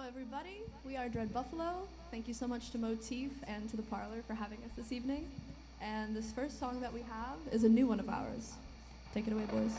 everybody. We are Dred Buffalo. Thank you so much to Motif and to the Parlour for having us this evening. And this first song that we have is a new one of ours. Take it away, boys.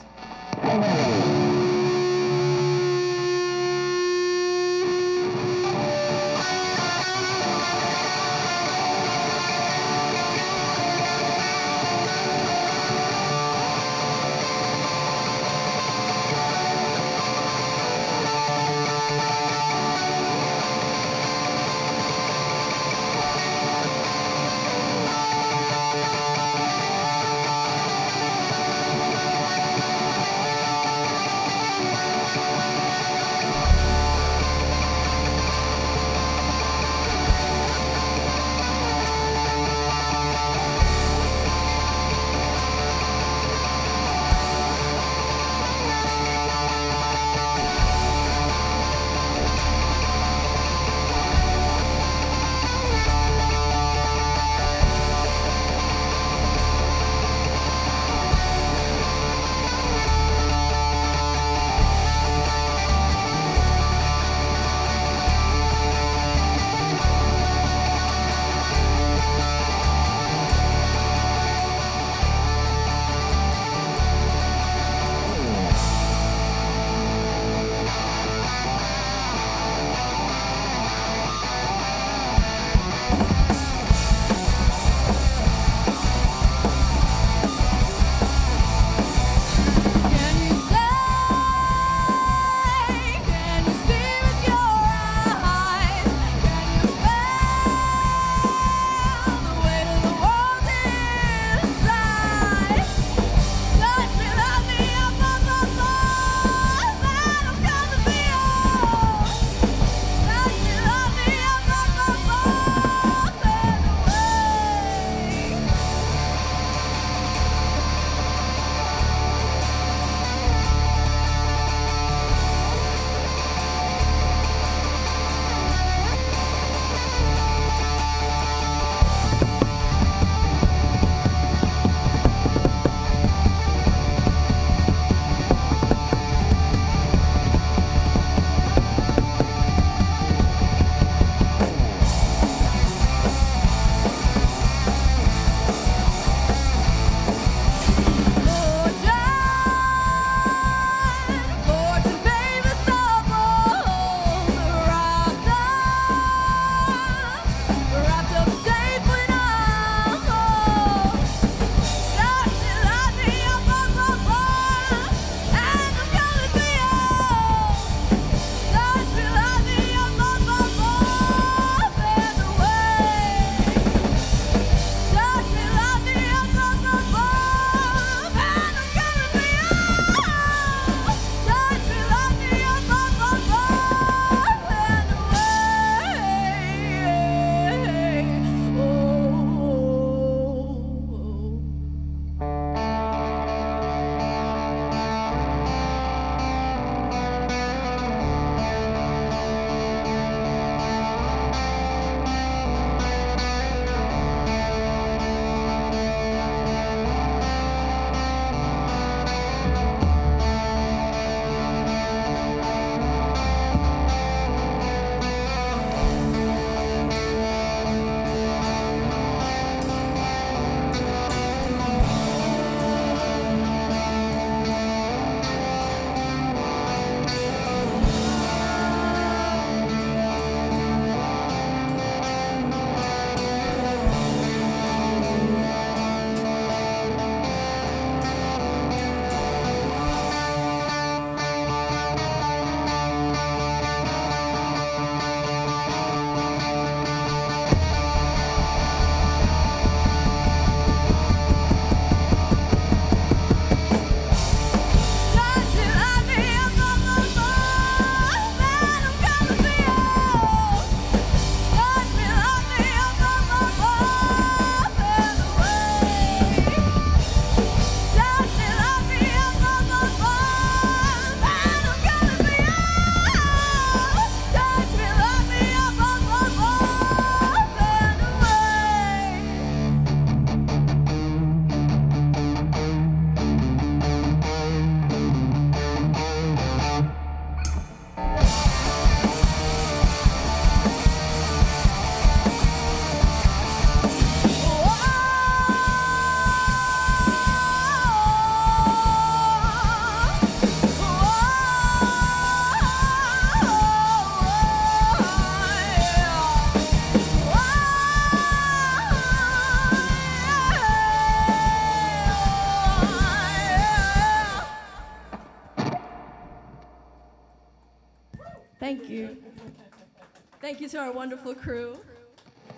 Thank you to our wonderful crew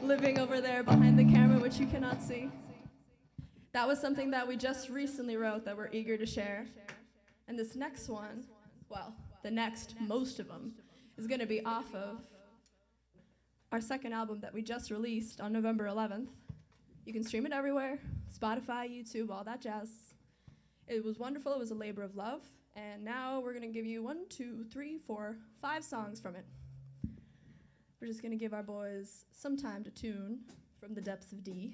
living over there behind the camera, which you cannot see. That was something that we just recently wrote that we're eager to share. And this next one, well, the next, most of them, is going to be off of our second album that we just released on November 11th. You can stream it everywhere, Spotify, YouTube, all that jazz. It was wonderful. It was a labor of love. And now we're going to give you 1, 2, 3, 4, 5 songs from it. We're just going to give our boys some time to tune from the depths of D.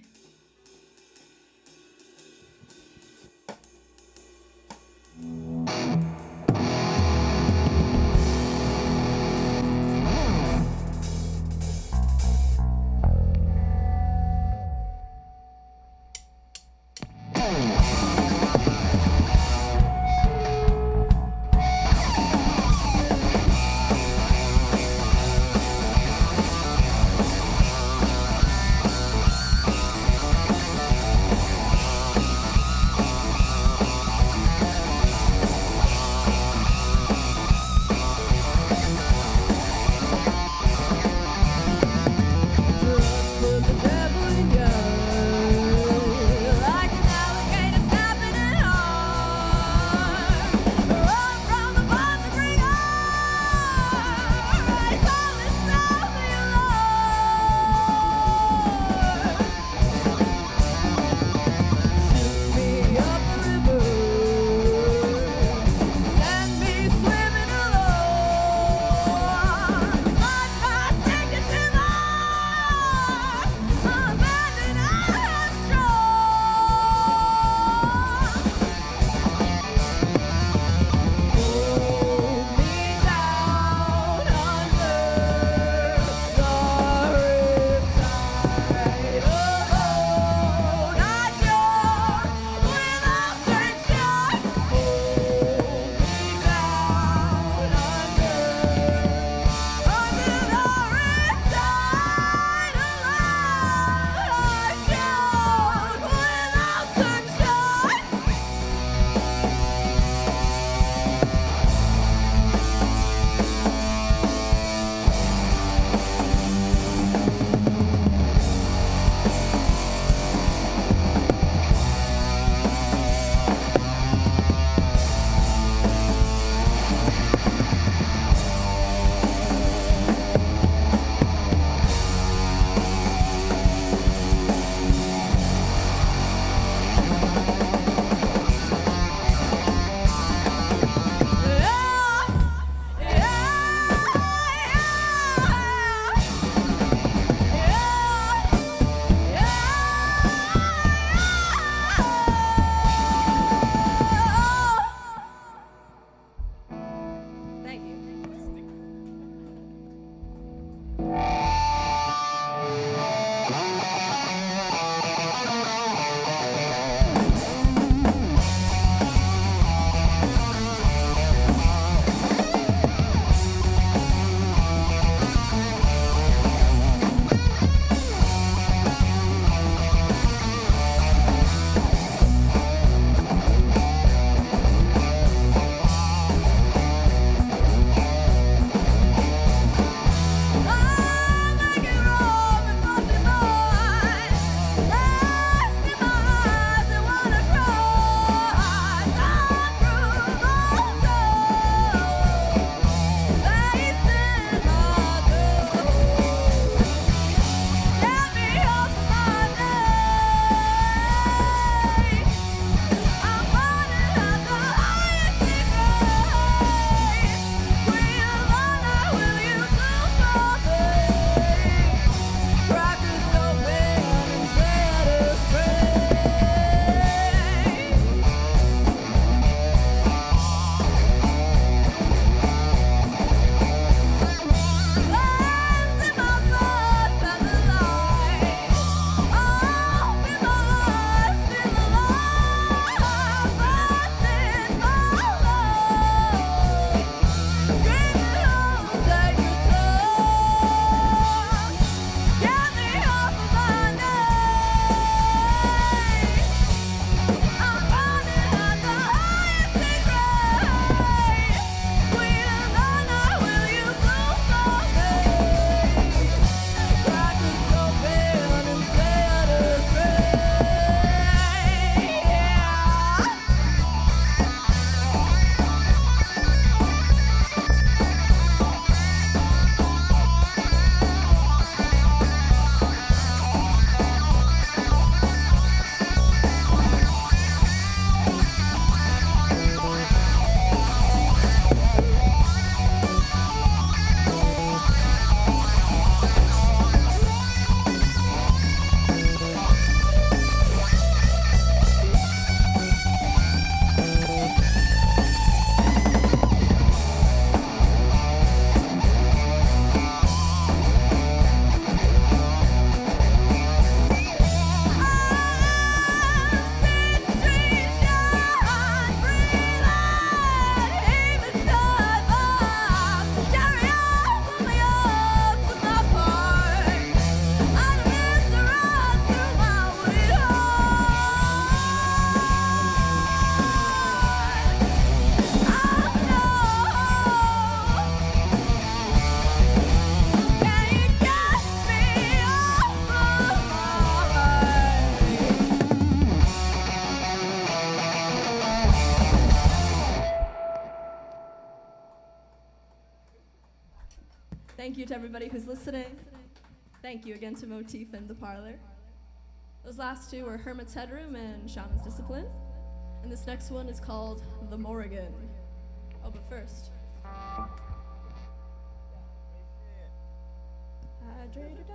Thank you to everybody who's listening. Thank you again to Motif and the Parlour. Those last two were Hermit's Headroom and Shaman's Discipline. And this next one is called The Morrigan. Oh, but first. Hydrated,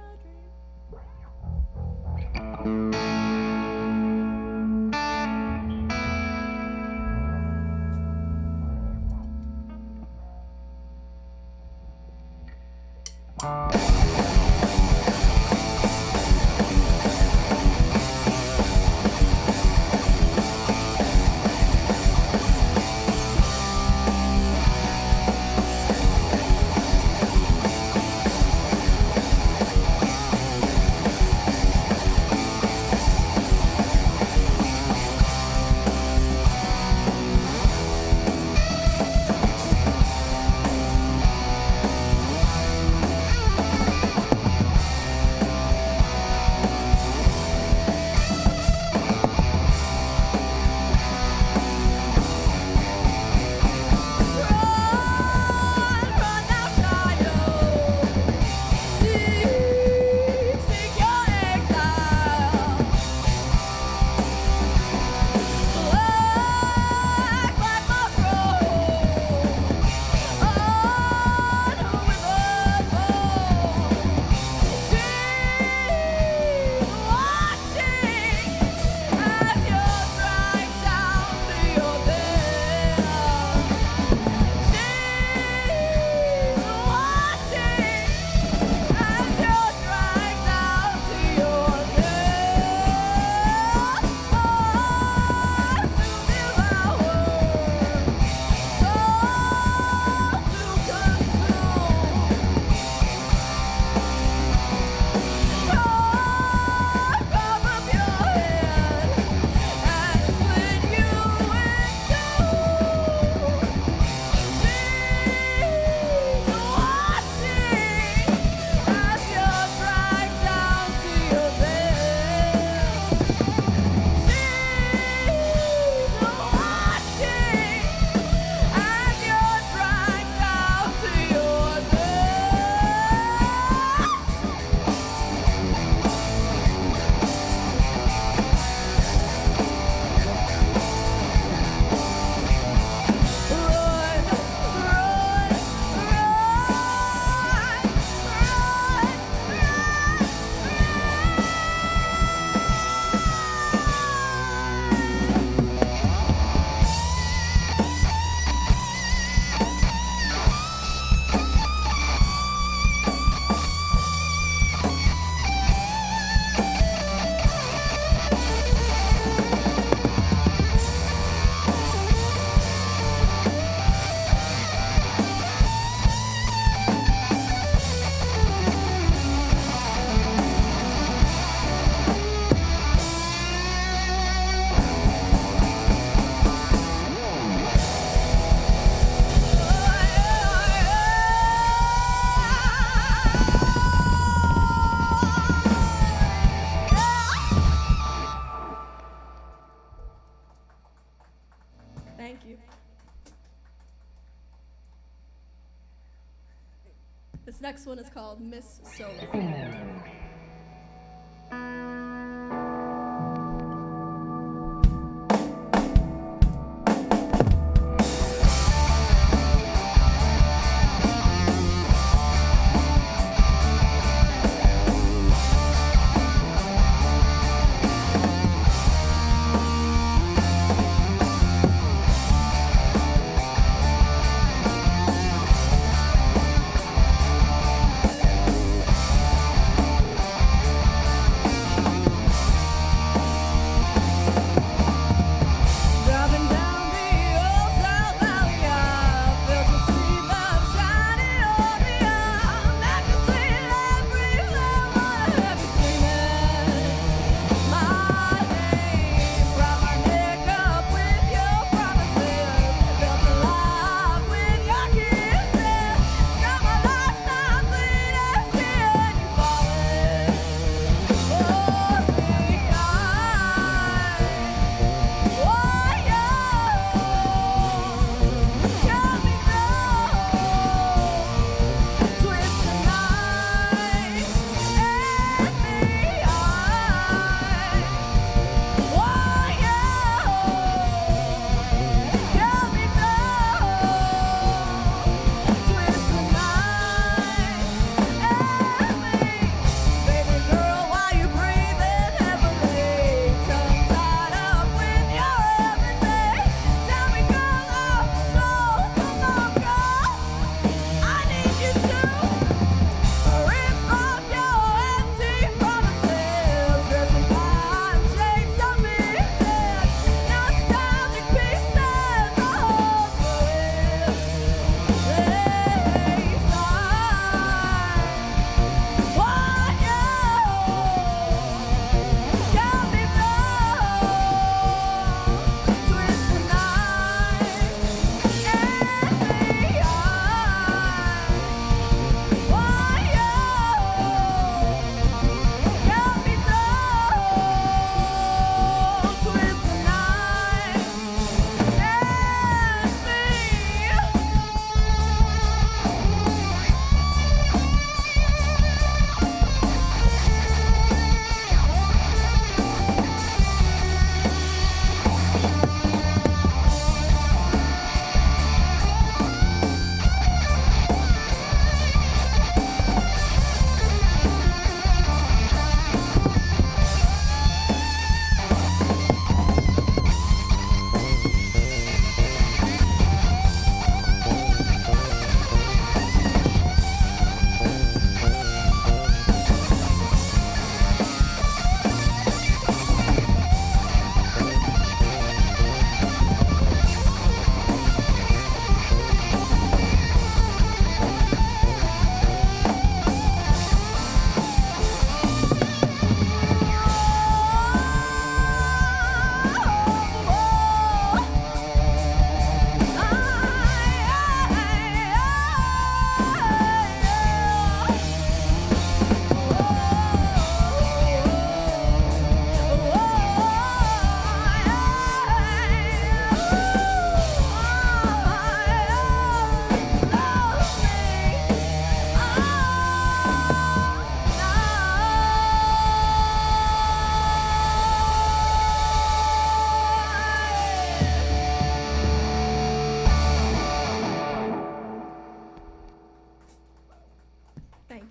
Thank you. This next one is called Miss Solo.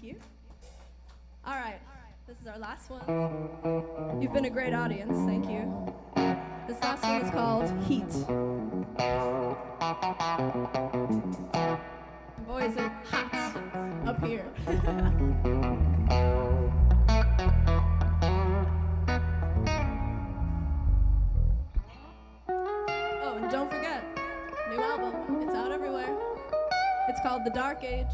Thank you. All right, this is our last one. You've been a great audience. Thank you. This last one is called Heat. The boys are hot up here. Oh, and don't forget, new album. It's out everywhere. It's called The Dark Age.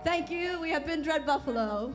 Thank you. We have been Dred Buffalo.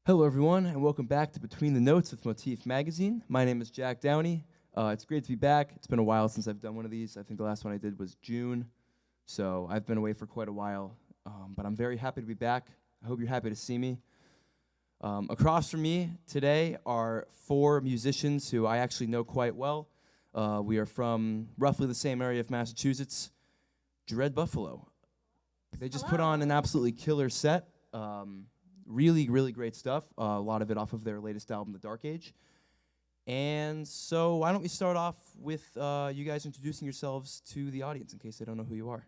Hello, everyone, and welcome back to Between the Notes with Motif magazine. My name is Jack Downey. It's great to be back. It's been a while since I've done one of these. I think the last one I did was June, so I've been away for quite a while, but I'm very happy to be back. I hope you're happy to see me. Across from me today are four musicians who I actually know quite well. We are from roughly the same area of Massachusetts. Dred Buffalo. They just put on an absolutely killer set. Really, really great stuff. A lot of it off of their latest album, The Dark Age. And so why don't we start off with you guys introducing yourselves to the audience in case they don't know who you are.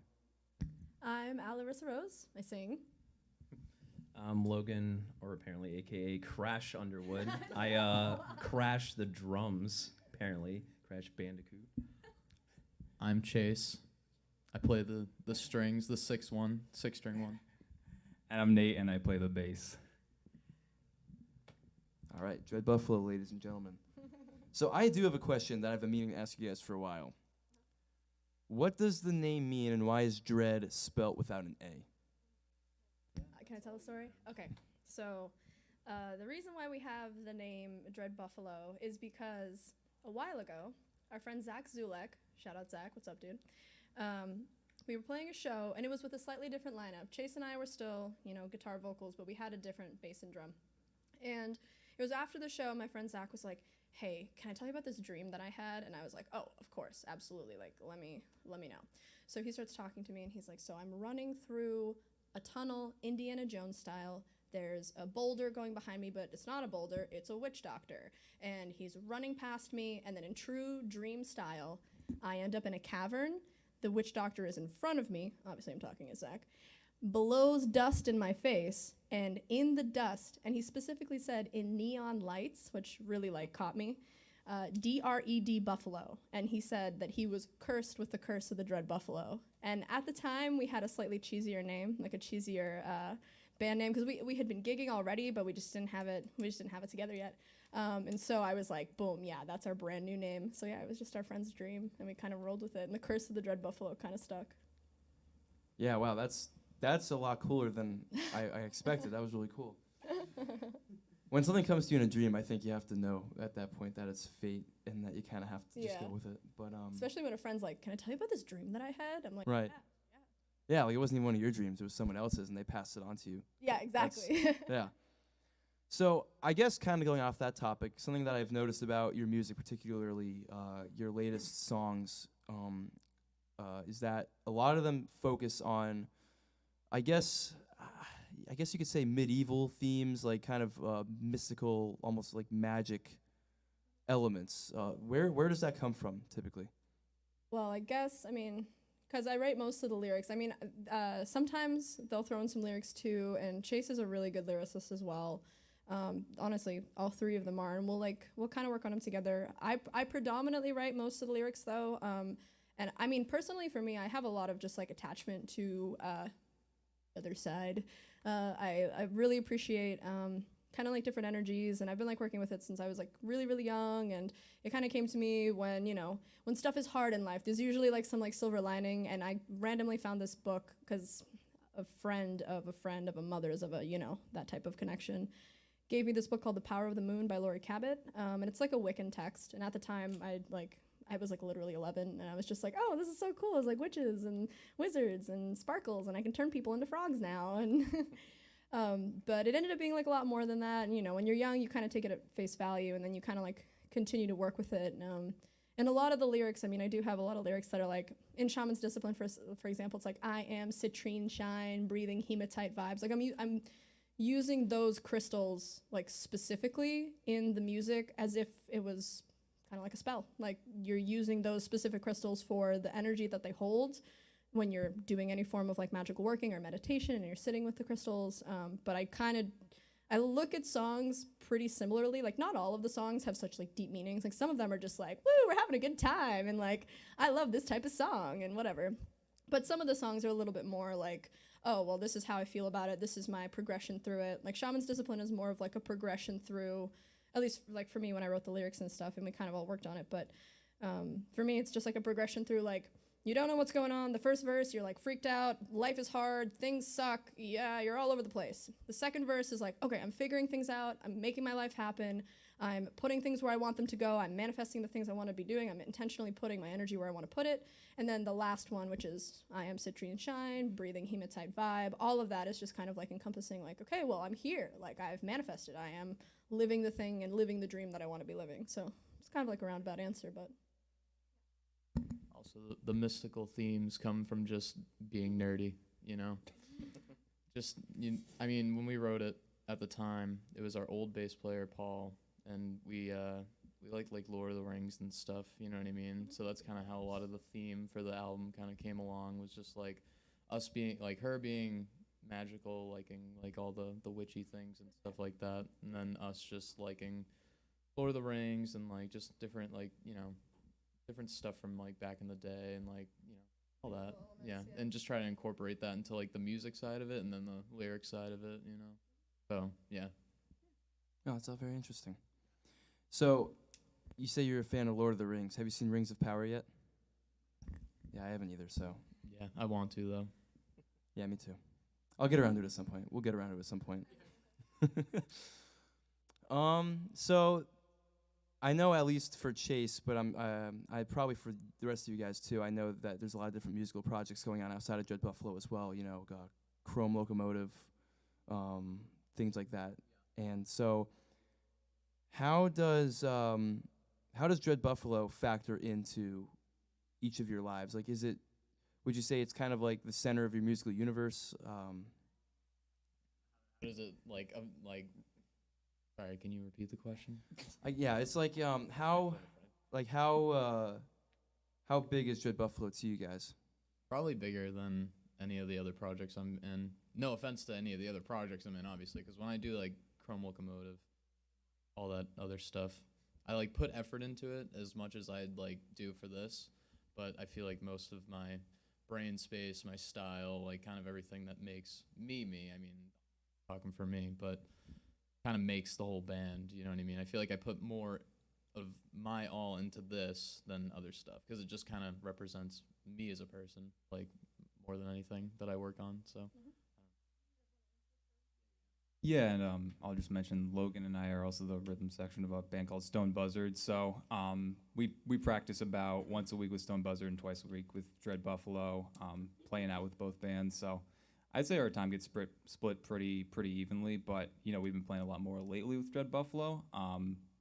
I'm Larissa Rose. I sing. I'm Logan, or apparently AKA Crash Underwood. I crash the drums, apparently. Crash Bandicoot. I'm Chase. I play the strings, the six string one. And I'm Nate, and I play the bass. All right, Dred Buffalo, ladies and gentlemen. So I do have a question that I've been meaning to ask you guys for a while. What does the name mean, and why is Dred spelt without an A? Can I tell the story? Okay. So the reason why we have the name Dred Buffalo is because a while ago, our friend Zach Zulek, shout out Zach, what's up, dude? We were playing a show, and it was with a slightly different lineup. Chase and I were still, guitar, vocals, but we had a different bass and drum. And it was after the show, my friend Zach was like, hey, can I tell you about this dream that I had? And I was like, oh, of course, absolutely, like, let me know. So he starts talking to me, and he's like, so I'm running through a tunnel, Indiana Jones style. There's a boulder going behind me, but it's not a boulder, it's a witch doctor. And he's running past me, and then in true dream style, I end up in a cavern. The witch doctor is in front of me, obviously I'm talking as Zach, blows dust in my face, and in the dust, and he specifically said in neon lights, which really caught me, D-R-E-D Buffalo, and he said that he was cursed with the curse of the Dred Buffalo. And at the time, we had a slightly cheesier name, like a cheesier band name, because we had been gigging already, but we just didn't have it together yet. And so I was like, boom, yeah, that's our brand new name. So yeah, it was just our friend's dream, and we kind of rolled with it, and the curse of the Dred Buffalo kind of stuck. Yeah, wow, that's a lot cooler than I expected. That was really cool. When something comes to you in a dream, I think you have to know at that point that it's fate and that you kind of have to just go with it. But especially when a friend's like, can I tell you about this dream that I had? I'm like, right. Yeah, like it wasn't even one of your dreams. It was someone else's, and they passed it on to you. Yeah, exactly. Yeah. So I guess kind of going off that topic, something that I've noticed about your music, particularly your latest songs, is that a lot of them focus on, I guess you could say medieval themes, like kind of mystical, almost like magic elements. Where does that come from, typically? Well, I guess, because I write most of the lyrics. Sometimes they'll throw in some lyrics too, and Chase is a really good lyricist as well. Honestly, all three of them are, and we'll kind of work on them together. I predominantly write most of the lyrics though, and personally for me, I have a lot of just attachment to the other side. I really appreciate kind of different energies, and I've been working with it since I was really, really young, and it kind of came to me when when stuff is hard in life, there's usually some silver lining, and I randomly found this book because a friend of a mother's of a that type of connection gave me this book called The Power of the Moon by Laurie Cabot, and it's a Wiccan text, and at the time I was literally 11, and I was just oh, this is so cool. It's witches and wizards and sparkles, and I can turn people into frogs now. And but it ended up being a lot more than that. And when you're young, you kind of take it at face value, and then you kind of continue to work with it. And a lot of the lyrics, I do have a lot of lyrics that are in Shaman's Discipline, for example, it's I am citrine shine, breathing hematite vibes. I'm using those crystals specifically in the music as if it was kind of like a spell. You're using those specific crystals for the energy that they hold when you're doing any form of magical working or meditation, and you're sitting with the crystals. But I look at songs pretty similarly. Not all of the songs have such deep meanings. Some of them are just woo, we're having a good time, and I love this type of song and whatever. But some of the songs are a little bit more oh, well, this is how I feel about it. This is my progression through it. Shaman's Discipline is more of a progression through, at least for me when I wrote the lyrics and stuff, and we kind of all worked on it. But for me, it's just a progression through you don't know what's going on. The first verse, you're like freaked out. Life is hard. Things suck. Yeah, you're all over the place. The second verse is like, okay, I'm figuring things out. I'm making my life happen. I'm putting things where I want them to go. I'm manifesting the things I want to be doing. I'm intentionally putting my energy where I want to put it. And then the last one, which is I am citrine shine, breathing hematite vibe. All of that is just kind of like encompassing like, okay, well, I'm here. Like I've manifested. I am living the thing and living the dream that I want to be living. So it's kind of like a roundabout answer, but. Also, the mystical themes come from just being nerdy, you know? I mean, when we wrote it at the time, it was our old bass player, Paul, and we like Lord of the Rings and stuff, you know what I mean? So that's kind of how a lot of the theme for the album kind of came along, was just like us being, like her being magical, liking like all the witchy things and stuff like that, and then us just liking Lord of the Rings and like just different, like, you know, different stuff from like back in the day and like, you know, all that. Yeah. And just try to incorporate that into like the music side of it and then the lyric side of it, you know. So yeah. No, it's all very interesting. So, you say you're a fan of Lord of the Rings. Have you seen Rings of Power yet? Yeah, I haven't either, so. Yeah, I want to though. Yeah, me too. I'll get around to it at some point. We'll get around to it at some point. So I know at least for Chase, but I probably for the rest of you guys too. I know that there's a lot of different musical projects going on outside of Dred Buffalo as well. You know, Chrome Locomotive, things like that. And so, how does Dred Buffalo factor into each of your lives? Like, would you say it's kind of like the center of your musical universe? What is it like? Sorry, can you repeat the question? Yeah, it's like how big is Dred Buffalo to you guys? Probably bigger than any of the other projects I'm in. No offense to any of the other projects I'm in, obviously, because when I do like Chrome Locomotive, all that other stuff, I like put effort into it as much as I'd like do for this, but I feel like most of my brain space, my style, like kind of everything that makes me me. I mean, talking for me, but kind of makes the whole band, you know what I mean? I feel like I put more of my all into this than other stuff because it just kind of represents me as a person, like more than anything that I work on. So Yeah, and I'll just mention Logan and I are also the rhythm section of a band called Stone Buzzard. So we practice about once a week with Stone Buzzard and twice a week with Dred Buffalo, playing out with both bands. So I'd say our time gets split pretty evenly, but you know, we've been playing a lot more lately with Dred Buffalo.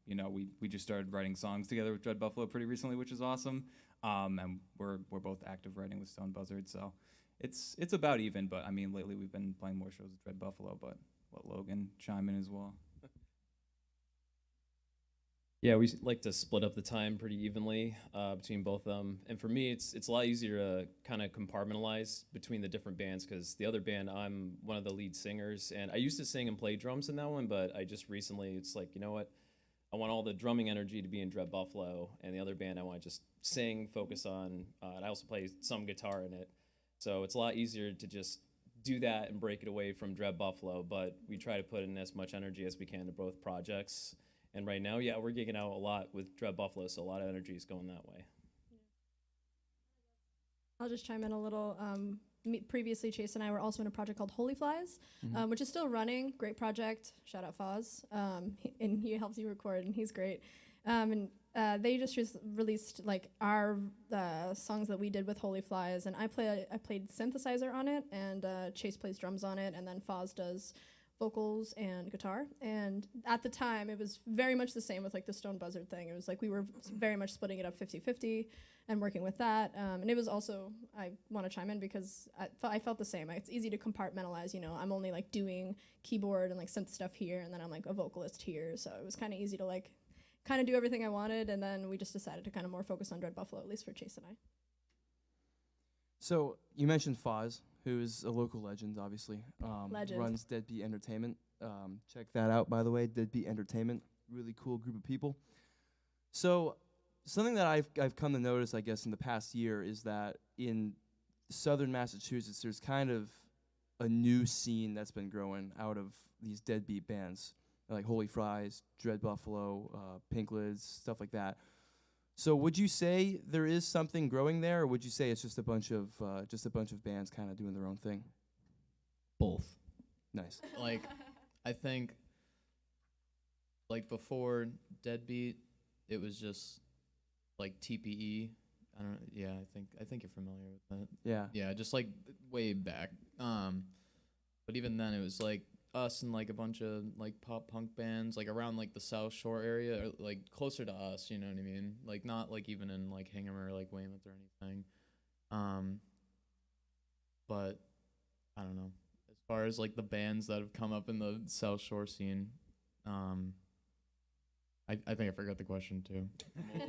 You know, we just started writing songs together with Dred Buffalo pretty recently, which is awesome. And we're both active writing with Stone Buzzard, so it's about even. But I mean, lately we've been playing more shows with Dred Buffalo, but let Logan chime in as well. Yeah, we like to split up the time pretty evenly between both of them. And for me, it's a lot easier to kind of compartmentalize between the different bands because the other band, I'm one of the lead singers. And I used to sing and play drums in that one, but I just recently, it's like, you know what? I want all the drumming energy to be in Dred Buffalo. And the other band, I want to just sing, focus on, and I also play some guitar in it. So it's a lot easier to just do that and break it away from Dred Buffalo. But we try to put in as much energy as we can to both projects. And right now, yeah, we're gigging out a lot with Dred Buffalo, so a lot of energy is going that way. I'll just chime in a little. Previously, Chase and I were also in a project called Holy Flies, which is still running. Great project. Shout out Foz. And he helps you record, and he's great. And they just released like our songs that we did with Holy Flies, and I played synthesizer on it, and Chase plays drums on it, and then Foz does vocals and guitar. And at the time, it was very much the same with like the Stone Buzzard thing. It was like we were very much splitting it up 50-50 and working with that. And it was also, I want to chime in because I felt the same. It's easy to compartmentalize, you know, I'm only like doing keyboard and like synth stuff here, and then I'm like a vocalist here. So it was kind of easy to like kind of do everything I wanted. And then we just decided to kind of more focus on Dred Buffalo, at least for Chase and I. So you mentioned Foz, who is a local legend, obviously. Legend. Runs Deadbeat Entertainment. Check that out, by the way, Deadbeat Entertainment. Really cool group of people. So something that I've come to notice, I guess, in the past year is that in southern Massachusetts, there's kind of a new scene that's been growing out of these deadbeat bands, like Holy Fries, Dred Buffalo, Pink Lids, stuff like that. So would you say there is something growing there, or would you say it's just a bunch of bands kind of doing their own thing? Both. Nice. Like, I think, like before Deadbeat, it was just like TPE. I don't. Yeah, I think you're familiar with that. Yeah. Yeah, just like way back. But even then, it was like us and like a bunch of like pop punk bands like around like the South Shore area, or like closer to us. You know what I mean? Like not like even in like Hingham or like Weymouth or anything. But I don't know. As far as like the bands that have come up in the South Shore scene, I think I forgot the question too. I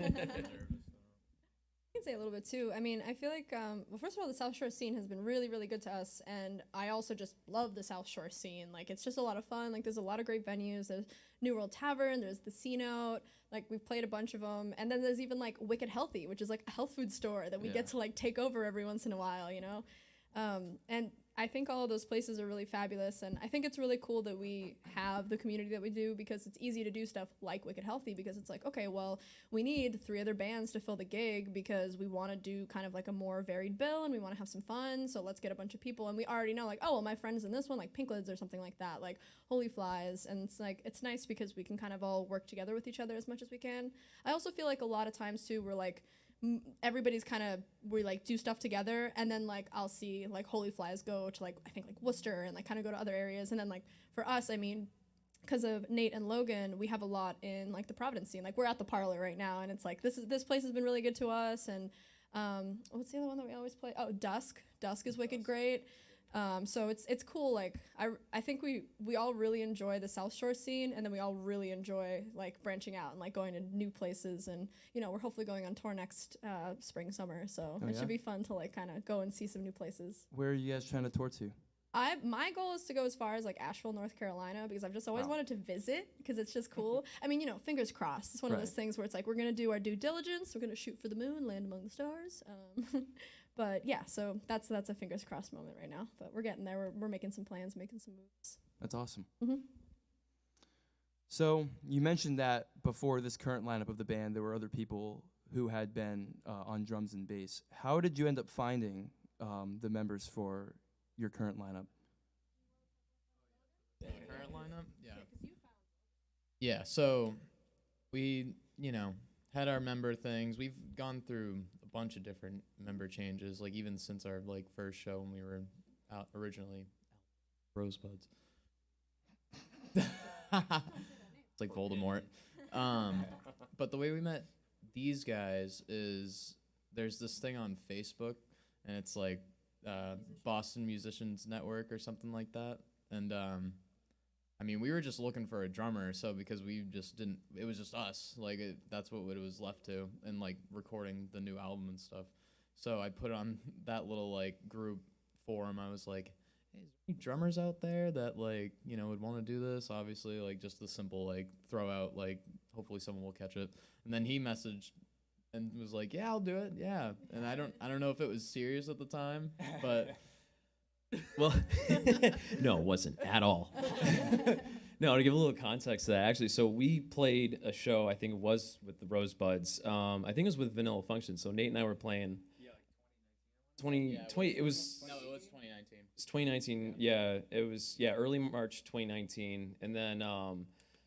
can say a little bit too. I mean, I feel like, well, first of all, the South Shore scene has been really, really good to us, and I also just love the South Shore scene. Like, it's just a lot of fun. Like, there's a lot of great venues. There's New World Tavern, there's the C Note. Like, we've played a bunch of them, and then there's even like Wicked Healthy, which is like a health food store that we get to like take over every once in a while, you know. And I think all of those places are really fabulous, and I think it's really cool that we have the community that we do, because it's easy to do stuff like Wicked Healthy, because it's like, okay, well, we need 3 other bands to fill the gig because we want to do kind of like a more varied bill and we want to have some fun, so let's get a bunch of people, and we already know like, oh, well, my friend's in this one, like Pink Lids or something like that, like Holy Flies, and it's like, it's nice because we can kind of all work together with each other as much as we can. I also feel like a lot of times too, we're like, everybody's kind of, we like do stuff together, and then like I'll see like Holy Flies go to like, I think like Worcester, and like kind of go to other areas, and then like for us, I mean, because of Nate and Logan, we have a lot in like the Providence scene. Like we're at the Parlour right now, and it's like this place has been really good to us. And what's the other one that we always play? Oh, Dusk is wicked great. So it's cool. Like I think we all really enjoy the South Shore scene, and then we all really enjoy like branching out and like going to new places. And you know, we're hopefully going on tour next spring summer, so it should be fun to like kind of go and see some new places. Where are you guys trying to tour to? My goal is to go as far as like Asheville, North Carolina, because I've just always wanted to visit, because it's just cool. I mean, you know, fingers crossed. It's one of those things where it's like, we're gonna do our due diligence, we're gonna shoot for the moon, land among the stars. But yeah, so that's a fingers crossed moment right now. But we're getting there. We're making some plans, making some moves. That's awesome. Mm-hmm. So you mentioned that before this current lineup of the band, there were other people who had been on drums and bass. How did you end up finding the members for your current lineup? Current lineup? Yeah. Yeah, so we, you know, had our member things. We've gone through a bunch of different member changes, like even since our like first show when we were out originally. Rosebuds. It's like Voldemort. But the way we met these guys is there's this thing on Facebook, and it's like Boston Musicians Network or something like that. And I mean, we were just looking for a drummer, so because we just didn't, it was just us. Like, that's what it was left to, and like recording the new album and stuff. So I put on that little like group forum. I was like, hey, is there any drummers out there that like, you know, would want to do this? Obviously, like just the simple like throw out, like hopefully someone will catch it. And then he messaged and was like, yeah, I'll do it. Yeah. And I don't know if it was serious at the time, but Well, no, it wasn't at all. No, to give a little context to that, actually, so we played a show, I think it was with the Rosebuds. I think it was with Vanilla Function. So Nate and I were playing. Yeah, like 2020. It was 2019. It's 2019. Yeah, it was early March 2019, and then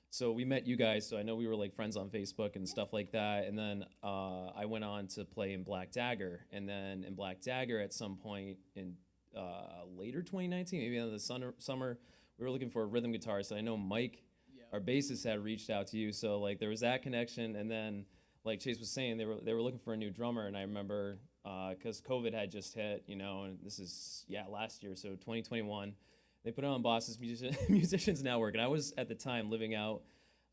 so we met you guys. So I know we were like friends on Facebook and stuff like that. And then I went on to play in Black Dagger, and then in Black Dagger at some point in later 2019, maybe in the summer, we were looking for a rhythm guitarist. And I know Mike, our bassist, had reached out to you. So like there was that connection, and then like Chase was saying, they were looking for a new drummer, and I remember because COVID had just hit, you know, and this is last year, so 2021. They put it on Boston's Musicians Network, and I was at the time living out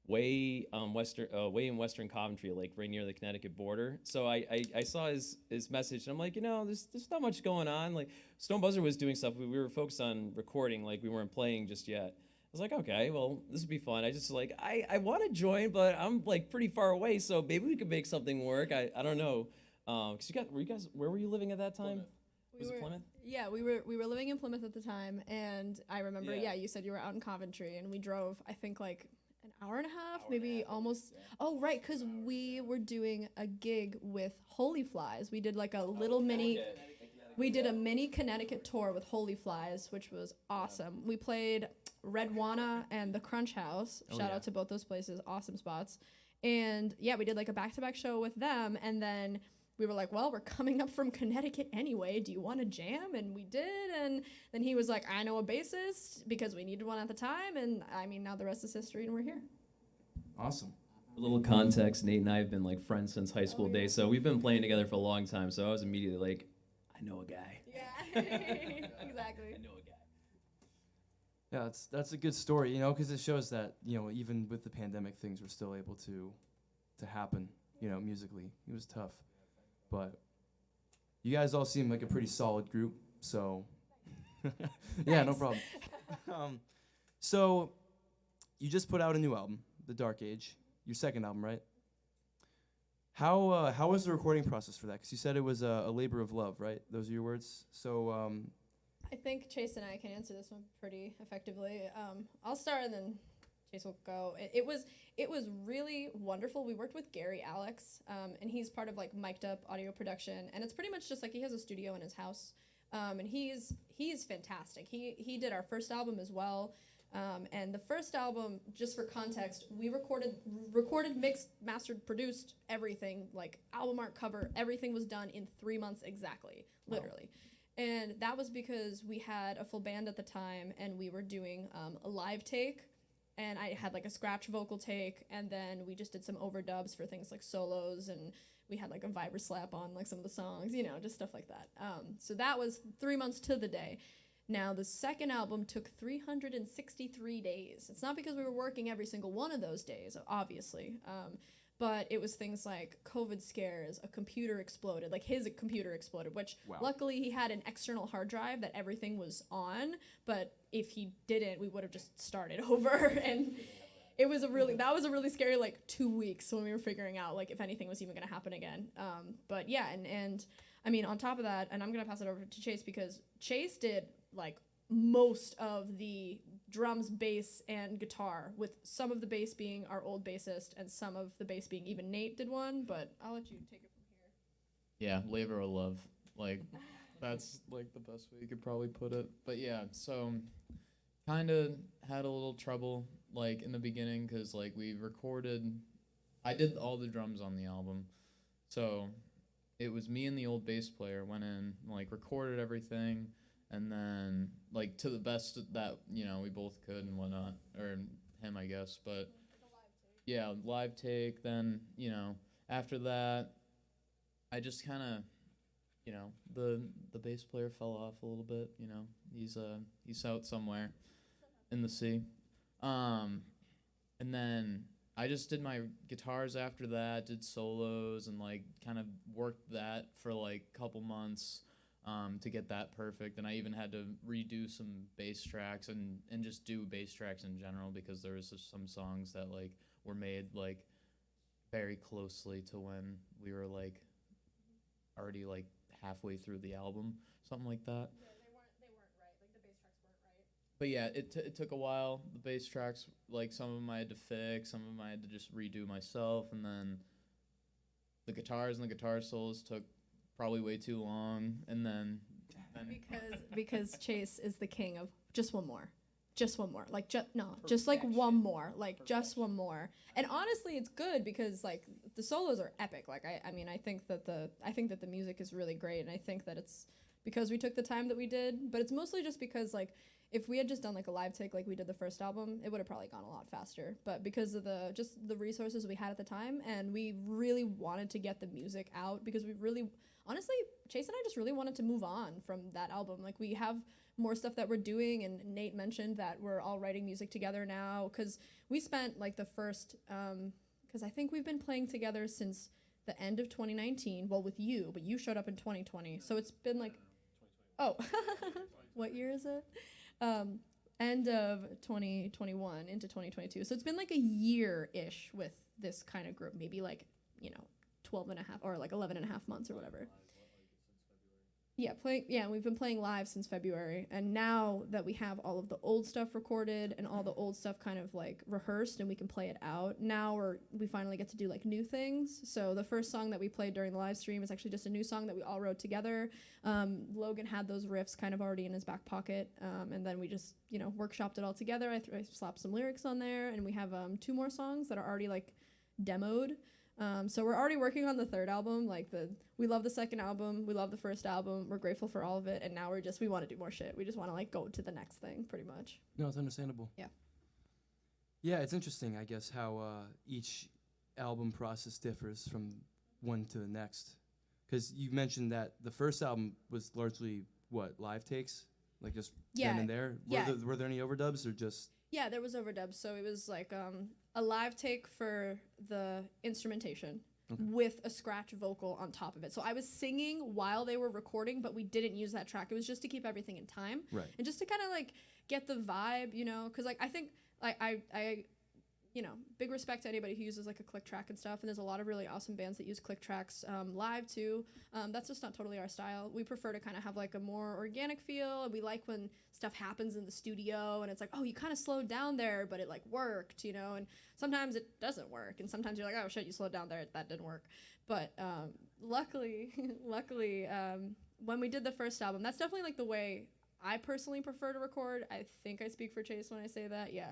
way in Western Coventry, like right near the Connecticut border. So I saw his message, and I'm like, you know, there's not much going on. Like Stone Buzzard was doing stuff. We were focused on recording, like we weren't playing just yet. I was like, okay, well, this would be fun. I just like I want to join, but I'm like pretty far away, so maybe we could make something work. I don't know. Cause where were you living at that time? Was it Plymouth? Yeah, we were living in Plymouth at the time, and I remember, you said you were out in Coventry, and we drove, I think, like an hour and a half, maybe almost. Oh, right, because we were doing a gig with Holy Flies. We did like a little mini. We did a mini Connecticut tour with Holy Flies, which was awesome. We played Red Wana and the Crunch House. Shout out to both those places, awesome spots. And yeah, we did like a back-to-back show with them, and then we were like, well, we're coming up from Connecticut anyway. Do you want to jam? And we did. And then he was like, I know a bassist because we needed one at the time. And I mean, now the rest is history, and we're here. Awesome. A little context, Nate and I have been like friends since high school days, so we've been playing together for a long time. So I was immediately like, I know a guy. Yeah, exactly. I know a guy. Yeah, that's a good story, you know, because it shows that, you know, even with the pandemic, things were still able to happen, you know, musically. It was tough. But you guys all seem like a pretty solid group, so yeah, no problem. So you just put out a new album, The Dark Age, your second album, right? How was the recording process for that? Because you said it was a labor of love, right? Those are your words. So I think Chase and I can answer this one pretty effectively. I'll start and then Chase will go. It was really wonderful. We worked with Gary Alex, and he's part of like Mic'd Up audio production, and it's pretty much just like he has a studio in his house, and he's fantastic. He did our first album as well, and the first album, just for context, we recorded, mixed, mastered, produced everything, like album art, cover, everything was done in 3 months exactly, literally. And that was because we had a full band at the time, and we were doing a live take, and I had like a scratch vocal take, and then we just did some overdubs for things like solos, and we had like a vibra slap on like some of the songs, you know, just stuff like that. So that was 3 months to the day. Now the second album took 363 days. It's not because we were working every single one of those days, obviously, but it was things like COVID scares, a computer exploded, like his computer exploded, which luckily he had an external hard drive that everything was on, but if he didn't, we would have just started over. And that was a really scary like 2 weeks when we were figuring out like if anything was even gonna happen again. But yeah, and I mean, on top of that, and I'm gonna pass it over to Chase because Chase did like most of the drums, bass, and guitar, with some of the bass being our old bassist and some of the bass being even Nate did one, but I'll let you take it from here. Yeah, labor of love. Like, that's like the best way you could probably put it. But yeah, so kind of had a little trouble like in the beginning because like I did all the drums on the album. So it was me and the old bass player went in, like recorded everything, and then like to the best that, you know, we both could and whatnot, or him, I guess. But yeah, live take. Then, you know, after that, I just kind of, you know, the bass player fell off a little bit. You know, he's out somewhere in the sea. And then I just did my guitars after that, did solos, and like kind of worked that for like a couple months to get that perfect. And I even had to redo some bass tracks and just do bass tracks in general because there was just some songs that like were made like very closely to when we were like already like halfway through the album, something like that. Yeah, they weren't right. Like the bass tracks weren't right. But yeah, it took a while. The bass tracks, like some of them I had to fix, some of them I had to just redo myself, and then the guitars and the guitar solos took probably way too long, and then because Chase is the king of just one more, like just like one more, like just one more. And honestly, it's good because like the solos are epic. Like I mean, I think that the music is really great, and I think that it's because we took the time that we did. But it's mostly just because like if we had just done like a live take like we did the first album, it would have probably gone a lot faster. But because of the resources we had at the time, and we really wanted to get the music out because we really, honestly, Chase and I just really wanted to move on from that album. Like we have more stuff that we're doing, and Nate mentioned that we're all writing music together now because we spent like the first, because I think we've been playing together since the end of 2019. Well, with you, but you showed up in 2020, so it's been like, oh, what year is it? End of 2021 into 2022. So it's been like a year-ish with this kind of group, maybe like, 12 and a half or like 11 and a half months or whatever. We've been playing live since February, and now that we have all of the old stuff recorded and all the old stuff kind of like rehearsed and we can play it out, now we finally get to do like new things. So the first song that we played during the live stream is actually just a new song that we all wrote together. Logan had those riffs kind of already in his back pocket, and then we just workshopped it all together. I slapped some lyrics on there, and we have 2 more songs that are already like demoed. So we're already working on the third album. We love the second album, we love the first album, we're grateful for all of it, and now we want to do more shit. We just want to like go to the next thing, pretty much. No, it's understandable. Yeah. Yeah, it's interesting, I guess, how each album process differs from one to the next. Because you mentioned that the first album was largely live takes, like just then and there. Were there any overdubs or just? Yeah, there was overdubs. So it was like a live take for the instrumentation with a scratch vocal on top of it. So I was singing while they were recording, but we didn't use that track. It was just to keep everything in time. Right. And just to kind of like get the vibe, because like I think like I big respect to anybody who uses like a click track and stuff. And there's a lot of really awesome bands that use click tracks live too. That's just not totally our style. We prefer to kind of have like a more organic feel. And we like when stuff happens in the studio and it's like, oh, you kind of slowed down there, but it like worked, and sometimes it doesn't work. And sometimes you're like, oh shit, you slowed down there. That didn't work. But luckily, when we did the first album, that's definitely like the way I personally prefer to record. I think I speak for Chase when I say that. Yeah.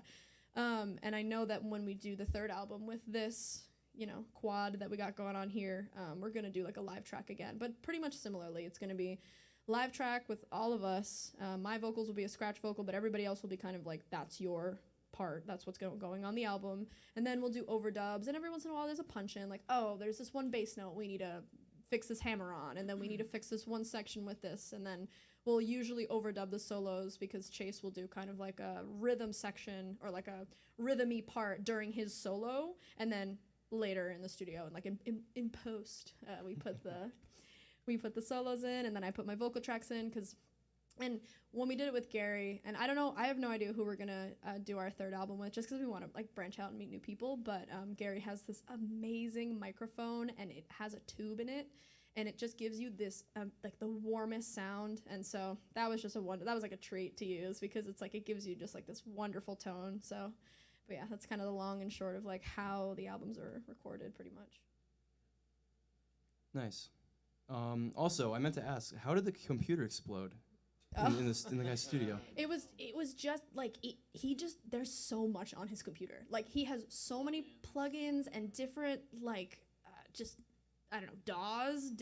And I know that when we do the third album with this, quad that we got going on here, we're going to do like a live track again. But pretty much similarly, it's going to be live track with all of us. My vocals will be a scratch vocal, but everybody else will be kind of like, that's your part. That's what's going on the album. And then we'll do overdubs. And every once in a while, there's a punch in, like, oh, there's this one bass note we need to fix this hammer on. And then we need to fix this one section with this. And then we'll usually overdub the solos because Chase will do kind of like a rhythm section or like a rhythm-y part during his solo, and then later in the studio and like in post we put the solos in, and then I put my vocal tracks in and when we did it with Gary, and I don't know, I have no idea who we're gonna do our third album with, just because we want to like branch out and meet new people, but Gary has this amazing microphone and it has a tube in it. And it just gives you this like the warmest sound, and so that was just that was like a treat to use because it's like it gives you just like this wonderful tone. So, but yeah, that's kind of the long and short of like how the albums are recorded, pretty much. Nice. Also, I meant to ask, how did the computer explode in the guy's studio? It was just like there's so much on his computer. Like he has so many plugins and different like just. I don't know, DAWs,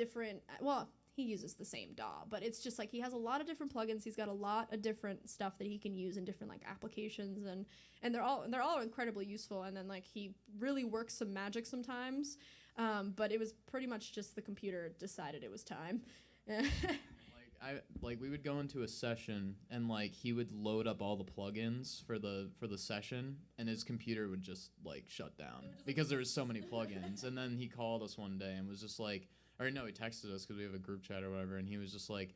he uses the same DAW, but it's just like he has a lot of different plugins. He's got a lot of different stuff that he can use in different like applications, and they're all incredibly useful. And then like he really works some magic sometimes, but it was pretty much just the computer decided it was time. We would go into a session and like he would load up all the plugins for the session, and his computer would just like shut down because there was so many plugins. And then he called us one day and was just like, or no, he texted us because we have a group chat or whatever, and he was just like,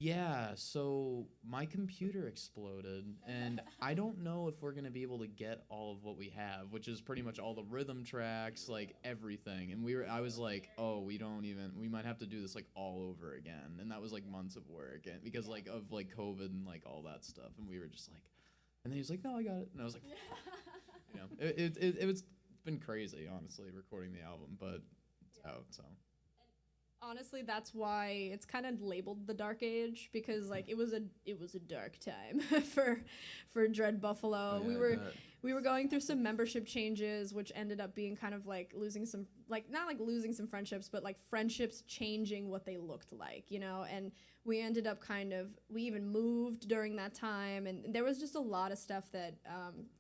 yeah, so my computer exploded and I don't know if we're gonna be able to get all of what we have, which is pretty much all the rhythm tracks, like everything. And I was like, oh, we might have to do this like all over again. And that was like months of work, and because like of like COVID and like all that stuff. And we were just like, and then he was like, no, I got it. And I was like, it's been crazy, honestly, recording the album, but it's out, so. Honestly, that's why it's kind of labeled the Dark Age, because like it was a dark time for Dred Buffalo. Oh, yeah, we were going through some membership changes, which ended up being kind of like losing some, like not like losing some friendships, but like friendships changing what they looked like, and we ended up we even moved during that time, and there was just a lot of stuff that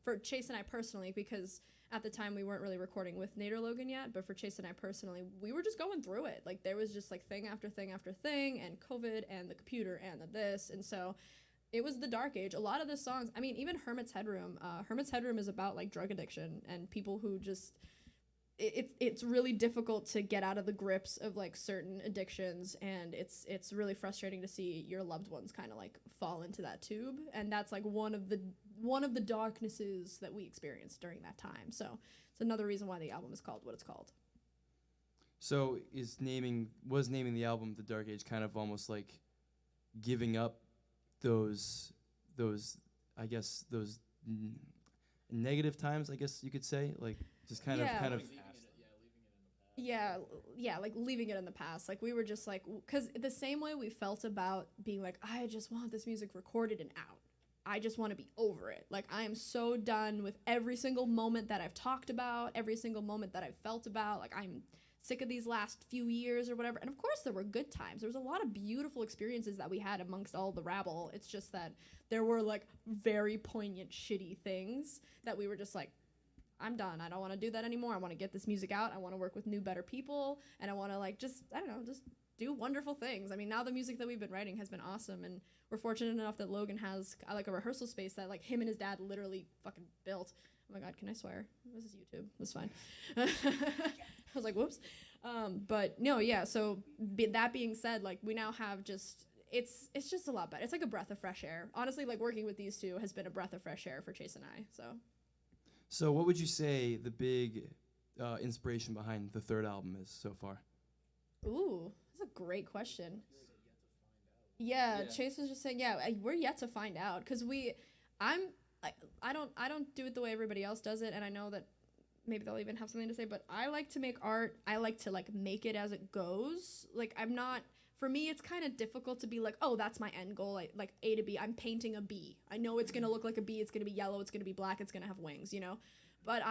for Chase and I personally, because at the time we weren't really recording with Nate or Logan yet, but for Chase and I personally, we were just going through it. Like there was just like thing after thing after thing, and COVID and the computer and this, and so it was the dark age. A lot of the songs, I mean, even Hermit's Headroom is about like drug addiction and people who just, it's really difficult to get out of the grips of like certain addictions, and it's really frustrating to see your loved ones kind of like fall into that tube, and that's like one of the darknesses that we experienced during that time. So it's another reason why the album is called what it's called. So was naming the album The Dark Age kind of almost like giving up those I guess those negative times, I guess you could say, like just kind Yeah. of Yeah, like leaving it in the past. Like we were just like, because the same way we felt about being like, I just want this music recorded and out. I just want to be over it. Like I am so done with every single moment that I've talked about, every single moment that I've felt about. Like I'm sick of these last few years or whatever. And of course there were good times. There was a lot of beautiful experiences that we had amongst all the rabble. It's just that there were like very poignant, shitty things that we were just like, I'm done. I don't want to do that anymore. I want to get this music out. I want to work with new, better people. And I want to like just, I don't know, just do wonderful things. I mean, now the music that we've been writing has been awesome. And we're fortunate enough that Logan has like a rehearsal space that like him and his dad literally fucking built. Oh my God, can I swear? This is YouTube. That's fine. I was like, whoops. But no, yeah. So that being said, like we now have just, it's just a lot better. It's like a breath of fresh air. Honestly, like working with these two has been a breath of fresh air for Chase and I. So what would you say the big inspiration behind the third album is so far? Ooh, that's a great question. Yeah, Chase was just saying, we're yet to find out because I don't do it the way everybody else does it, and I know that maybe they'll even have something to say, but I like to make art. I like to like make it as it goes. Like for me, it's kind of difficult to be like, oh, that's my end goal, like A to B. I'm painting a bee. I know it's gonna look like a bee. It's gonna be yellow. It's gonna be black. It's gonna have wings, you know. But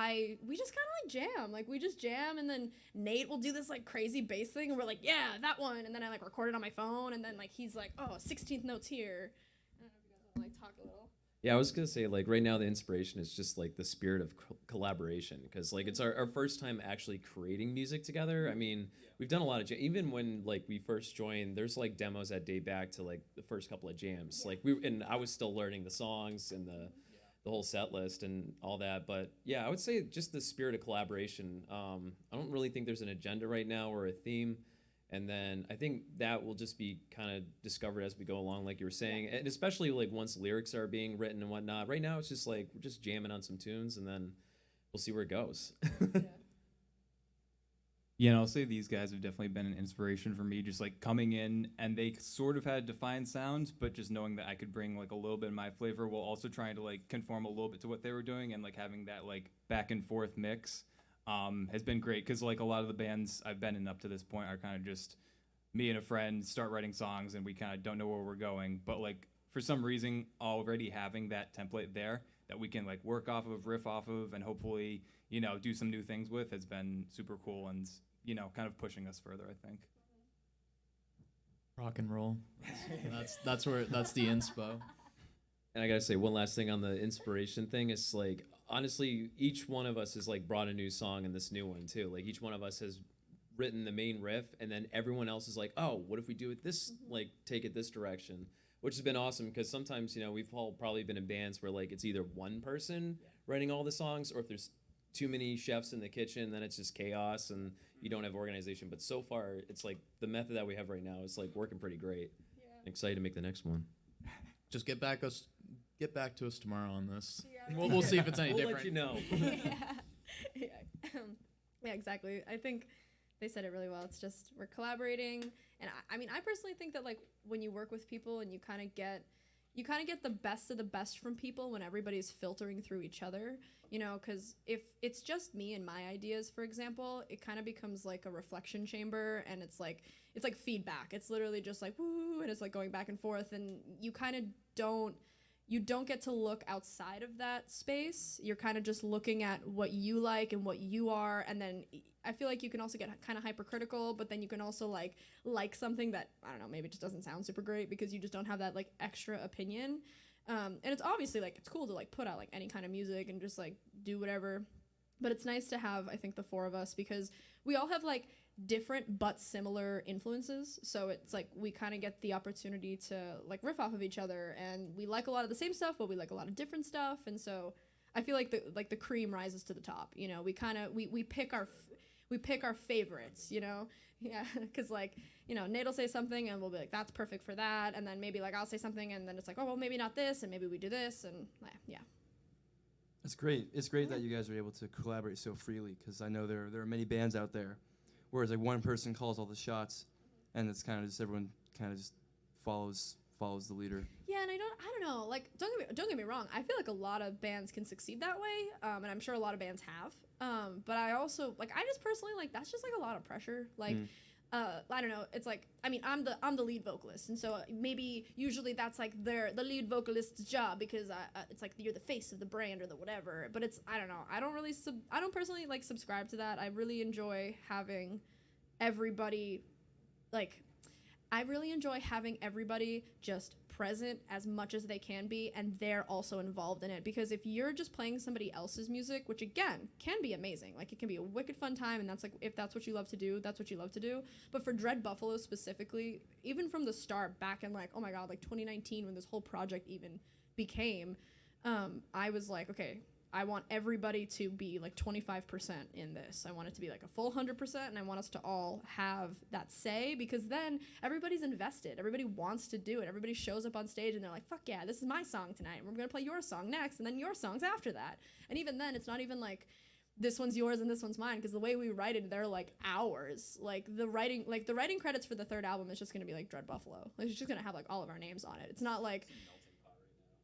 we just kind of like jam. Like we just jam, and then Nate will do this like crazy bass thing, and we're like, yeah, that one. And then I like record it on my phone, and then like he's like, oh, 16th notes here. I don't know if you guys want to like talk a little. Yeah, I was gonna say like right now the inspiration is just like the spirit of collaboration because like it's our first time actually creating music together. I mean, we've done a lot of even when like we first joined, there's like demos that date back to like the first couple of jams. Like and I was still learning the songs and the whole set list and all that. But yeah, I would say just the spirit of collaboration. I don't really think there's an agenda right now or a theme. And then I think that will just be kind of discovered as we go along, like you were saying, and especially like once lyrics are being written and whatnot. Right now, it's just like we're just jamming on some tunes, and then we'll see where it goes. Yeah, and I'll say these guys have definitely been an inspiration for me, just like coming in and they sort of had defined sounds, but just knowing that I could bring like a little bit of my flavor while also trying to like conform a little bit to what they were doing and like having that like back and forth mix has been great because like a lot of the bands I've been in up to this point are kind of just me and a friend start writing songs and we kind of don't know where we're going, but like for some reason already having that template there that we can like work off of, riff off of, and hopefully, you know, do some new things with has been super cool and, you know, kind of pushing us further, I think. Rock and roll. That's the inspo. And I gotta say one last thing on the inspiration thing. It's like honestly, each one of us has like brought a new song in this new one too. Like each one of us has written the main riff, and then everyone else is like, oh, what if we do it this, like take it this direction, which has been awesome because sometimes, you know, we've all probably been in bands where like it's either one person writing all the songs, or if there's too many chefs in the kitchen, then it's just chaos and you don't have organization. But so far, it's like the method that we have right now is like working pretty great. Yeah. Excited to make the next one. Just get back to us tomorrow on this. Yeah. We'll see if it's any different. Let you know. Yeah, exactly. I think they said it really well. It's just we're collaborating, and I mean, I personally think that like when you work with people and you kind of get the best of the best from people when everybody's filtering through each other, you know, because if it's just me and my ideas, for example, it kind of becomes like a reflection chamber, and it's like feedback. It's literally just like woo, and it's like going back and forth, and you kind of don't get to look outside of that space. You're kind of just looking at what you like and what you are, and then I feel like you can also get kind of hypercritical, but then you can also like something that, I don't know, maybe just doesn't sound super great because you just don't have that like extra opinion. And it's obviously like it's cool to like put out like any kind of music and just like do whatever, but it's nice to have, I think, the four of us because we all have like different but similar influences, so it's like we kind of get the opportunity to like riff off of each other, and we like a lot of the same stuff, but we like a lot of different stuff, and so I feel like the cream rises to the top, you know. We kind of we pick our favorites, you know. Yeah, because like, you know, Nate will say something and we'll be like, that's perfect for that, and then maybe like I'll say something and then it's like, oh well, maybe not this, and maybe we do this, and yeah. It's great. It's great that you guys are able to collaborate so freely, because I know there are many bands out there whereas like one person calls all the shots, and it's kind of just everyone kind of just follows the leader. Yeah, and I don't know. Like, don't get me wrong. I feel like a lot of bands can succeed that way, and I'm sure a lot of bands have. But I also like, I just personally like that's just like a lot of pressure. Like, I don't know. It's like, I mean, I'm the lead vocalist, and so maybe usually that's like the lead vocalist's job because it's like you're the face of the brand or the whatever. But it's, I don't know. I don't personally like subscribe to that. I really enjoy having everybody just present as much as they can be, and they're also involved in it. Because if you're just playing somebody else's music, which again can be amazing, like it can be a wicked fun time, and that's like, if that's what you love to do, that's what you love to do. But for Dred Buffalo specifically, even from the start, back in like, oh my god, like 2019 when this whole project even became, I was like, okay, I want everybody to be like 25% in this. I want it to be like a full 100%, and I want us to all have that say, because then everybody's invested. Everybody wants to do it. Everybody shows up on stage and they're like, fuck yeah, this is my song tonight. And we're going to play your song next, and then your songs after that. And even then, it's not even like this one's yours and this one's mine, because the way we write it, they're like ours. Like the writing credits for the third album is just going to be like Dred Buffalo. Like it's just going to have like all of our names on it. It's not like,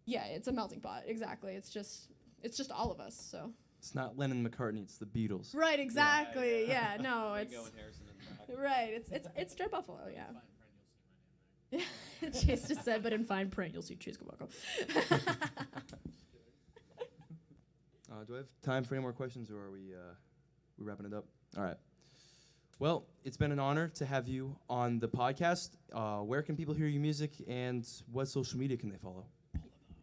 yeah, it's a melting pot. Exactly. It's just all of us, so. It's not Lennon McCartney, it's the Beatles. Right, exactly. Yeah, no, Ringo it's and Harrison in the back. right. It's Dred Buffalo, yeah. Chase just said, but in fine print, you'll see Chase Kabako. Do I have time for any more questions, or are we wrapping it up? All right. Well, it's been an honor to have you on the podcast. Where can people hear your music, and what social media can they follow?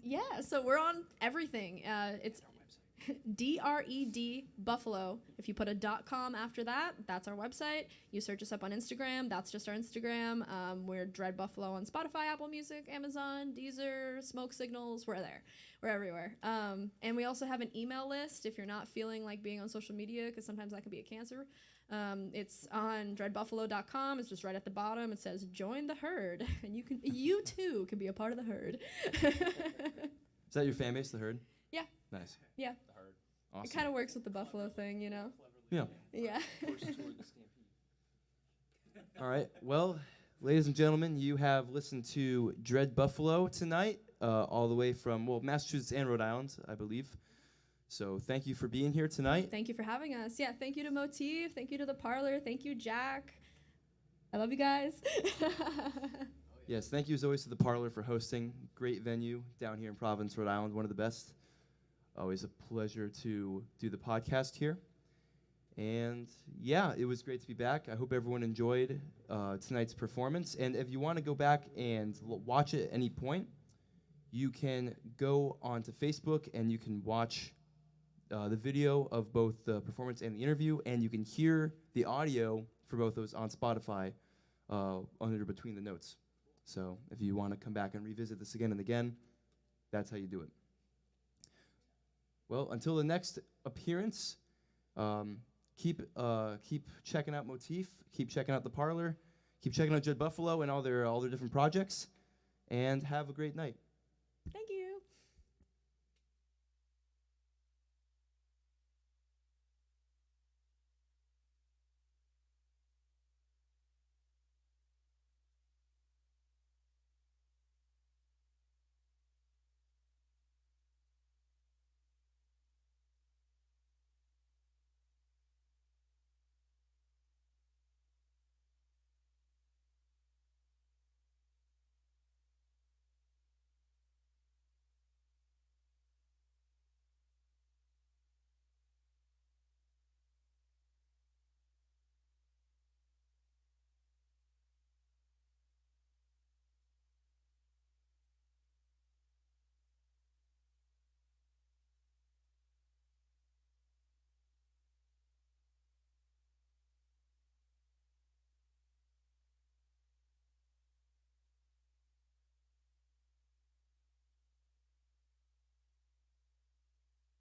Yeah, so we're on everything. It's Dred Buffalo. If you put a .com after that, that's our website. You search us up on Instagram, that's just our Instagram. We're Dred Buffalo on Spotify, Apple Music, Amazon, Deezer, Smoke Signals. We're there. We're everywhere. And we also have an email list if you're not feeling like being on social media, because sometimes that can be a cancer. It's on dredbuffalo.com. It's just right at the bottom. It says join the herd, and you too can be a part of the herd. Is that your fan base, the Herd? Yeah. Nice. Yeah. The Herd. Awesome. It kind of works with the Buffalo thing, you know? Yeah. Yeah. All right. Well, ladies and gentlemen, you have listened to Dred Buffalo tonight, all the way from, Massachusetts and Rhode Island, I believe. So thank you for being here tonight. Thank you for having us. Yeah, thank you to Motif. Thank you to the Parlour. Thank you, Jack. I love you guys. Yes, thank you as always to the Parlour for hosting. Great venue down here in Providence, Rhode Island, one of the best. Always a pleasure to do the podcast here. And yeah, it was great to be back. I hope everyone enjoyed tonight's performance. And if you want to go back and watch it at any point, you can go onto Facebook and you can watch the video of both the performance and the interview, and you can hear the audio for both those on Spotify under Between the Notes. So if you want to come back and revisit this again and again, that's how you do it. Well, until the next appearance, keep checking out Motif, keep checking out the Parlour, keep checking out Dred Buffalo and all their different projects, and have a great night.